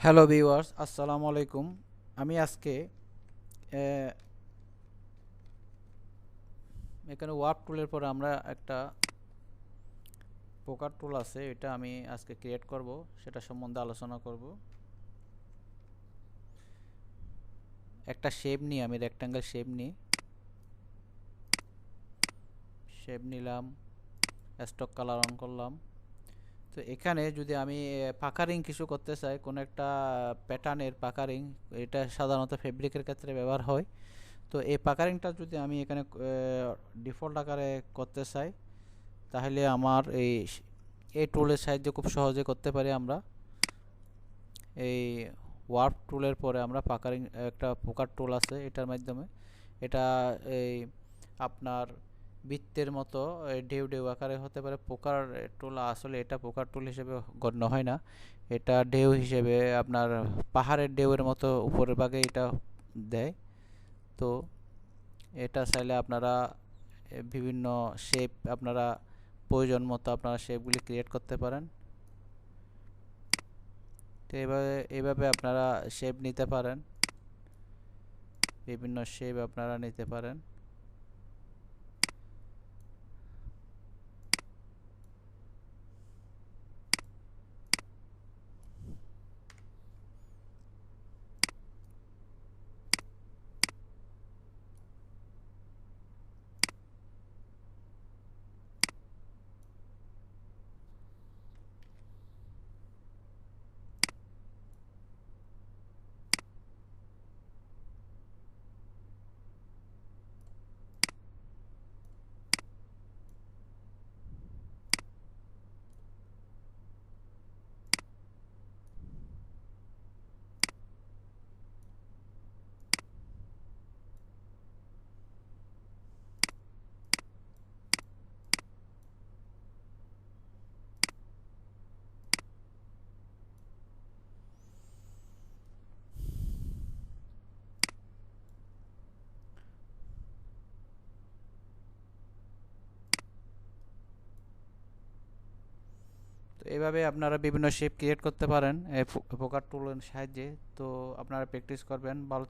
Hello viewers, আসসালামু আলাইকুম। আমি আজকে আহ, এখানে ওয়ার্প টুলের পরে আমরা একটা পোকার টুল আছে, এটা আমি আজকে ক্রিয়েট করব, সেটা সম্বন্ধে আলোচনা করব। একটা শেপ নিই, আমি রেক্ট্যাঙ্গেল শেপ নিলাম, স্টক কালার অন করলাম। তো এখানে যদি আমি পাকারিং কিছু করতে চাই, কোনো একটা প্যাটার্নের পাকারিং, এটা সাধারণত ফেব্রিকের ক্ষেত্রে ব্যবহার হয়। তো এই পাকারিংটা যদি আমি এখানে ডিফল্ট আকারে করতে চাই, তাহলে আমার এই টুলের সাহায্যে খুব সহজে করতে পারি আমরা। এই ওয়ার্প টুলের পরে আমরা পাকারিং একটা পোকার টুল আছে, এটার মাধ্যমে এটা এই আপনার বৃত্তের মতো ঢেউ ঢেউ আকারে হতে পারে। পোকার টুল আসলে এটা পোকার টুল হিসেবে গণ্য হয় না, এটা ঢেউ হিসেবে আপনার পাহাড়ের ঢেউয়ের মতো উপরের ভাগে এটা দেয়। তো এটা চাইলে আপনারা বিভিন্ন শেপ আপনারা প্রয়োজন মতো আপনারা শেপগুলি ক্রিয়েট করতে পারেন। তো এভাবে আপনারা শেপ নিতে পারেন, বিভিন্ন শেপ আপনারা নিতে পারেন। তো এভাবে আপনারা বিভিন্ন শেপ ক্রিয়েট করতে পারেন এই পোকার টুলের সাহায্যে। তো আপনারা প্র্যাকটিস করবেন, ভালো